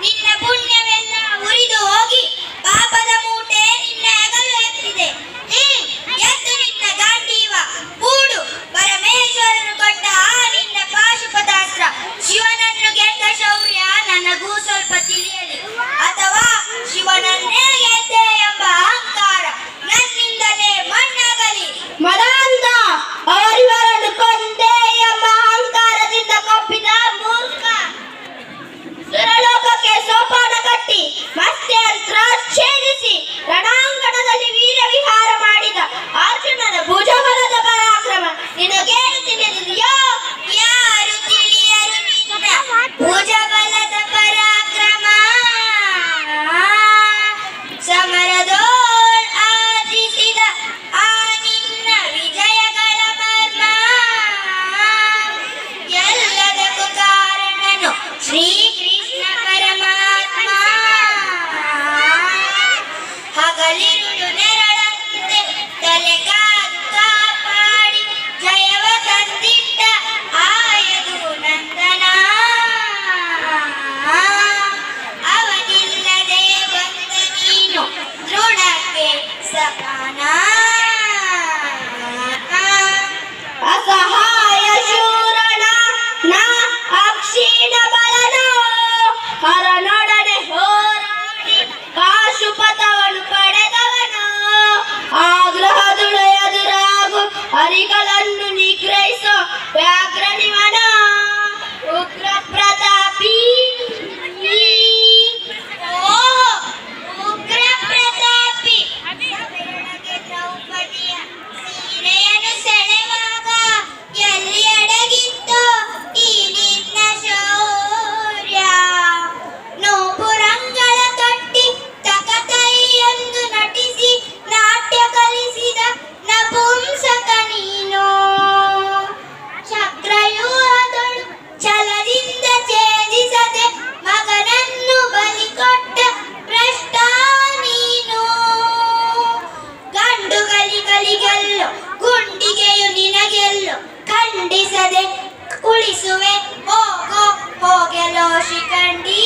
ನಿನ್ನ ಪುಣ್ಯವೆಲ್ಲ ಉರಿದು ಹೋಗಿ ಪಾಪದ ಮೂಟೆ ನಿನ್ನ ಹೆಗಲು ಎತ್ತಿದೆ. ಎತ್ತು ನಿನ್ನ ಗಾಂಡೀವ ಕೂಡು. ಪರಮೇಶ್ವರನು ಕೊಟ್ಟ ಆ ನಿನ್ನ ಪಾಶುಪತಾಸ್ತ್ರ ಶಿವನನ್ನು ಗೆದ್ದ ಶೌರ್ಯ ನನಗೂ ಸ್ವಲ್ಪ ತಿಳಿಯಲಿ, ಅಥವಾ ಶಿವನನ್ನೇ ಗೆದ್ದೆ ಎಂಬ ಅಹಂಕಾರ ನನ್ನಿಂದಲೇ ಮಣ್ಣಾಗಲಿ. ಮದಾಂತ ಅವರಿವರನ್ನು ಕೊಂದೆ ಎಂಬ ಅಹಂಕಾರದಿಂದ ಕೊಪ್ಪಿದ ಮೂರ್ಖ. ಸುರಲೋಕಕ್ಕೆ ಸೋಪಾನ ಕಟ್ಟಿ ಮತ್ಸ್ಯಂತ್ರ ಛೇದಿಸಿ ರಣಾಂಗಣದಲ್ಲಿ ವೀರ ವಿಹಾರ ಮಾಡಿದ ಅರ್ಜುನನ ಭುಜಬಲದ ಪರಾಕ್ರಮ ನಿನಗೇನು ತಿಳಿದಿದೆಯೋ? ಯಾರು ತಿಳಿಯರು ನಿನ್ನ ಭುಜಬಲದ ಪರಾಕ್ರಮ. ಸಮರದೋಳ್ ಆರ್ಜಿಸಿದ ಆ ನಿನ್ನ ವಿಜಯಗಳ ಮರ್ಮ. ಎಲ್ಲದಕ್ಕೂ ಕಾರಣನು ಶ್ರೀಕೃಷ್ಣ ಪರಮಾತ್ಮ. ಹಗಲಿರುಳು ನೆರಳಂತೆ ತಲೆಗಾದು ಕಾಪಾಡಿ ಜಯವ ತಂದಿಟ್ಟ ಆಯದು ನಂದನ. ಅವನಿಲ್ಲದೆ ಬಂದ ನೀನು ತೃಣಕ್ಕೆ ಸಮಾನ. ಅಸಹಾಯ ಶೂರನ ನಾ ಅಕ್ಷೀಣ ಬಲನೋ ಹರನೊಡನೆ ಹೋರಾಡಿ ಪಾಶುಪತವನ್ನು ಪಡೆದವನು. ಆಗ್ರಹದುಳು ಎದುರಾಗು ಹರಿಗಳನ್ನು ನಿಗ್ರಹಿಸೋ ವ್ಯಾಘ್ರನಿವನ ಉಗ್ರ ಪ್ರತಾಪಿ. ಓ ಉಗ್ರ ಪ್ರತಾಪಿ. ಸಭೆಯೊಳಗೆ ದ್ರೌಪದಿಯ ಸೀರೆಯನ್ನು ಸೆಳೆವಾಗ ಎಲ್ಲಿ ಅಡಗಿತ್ತೋ ಈ ನಿನ್ನ ಶೌರ್ಯ. ನೂಪುರಂಗಳ ಕಟ್ಟಿ ತಕತೈಯೆಂದು ನಟಿಸಿ ನಾಟ್ಯ ಕಲಿಸಿದ ನಪುಂಸಕ ನೀನು. ಚಕ್ರವ್ಯೂಹದೊಳು ಛಲದಿಂದ ಛೇದಿಸದೆ ಮಗನನ್ನು ಬಲಿಕೊಟ್ಟ ಭ್ರಷ್ಟ ನೀನು. ಗಂಡುಗಳಿಗೆಲ್ಲೋ ಗುಂಡಿಗೆಯು ನಿನಗೆಲ್ಲೋ ಖಂಡಿಸದೆ ಕುಳಿಸುವೆ ಹೋಗೋ ಹೋಗೆಲೋ ಶಿಖಂಡಿ.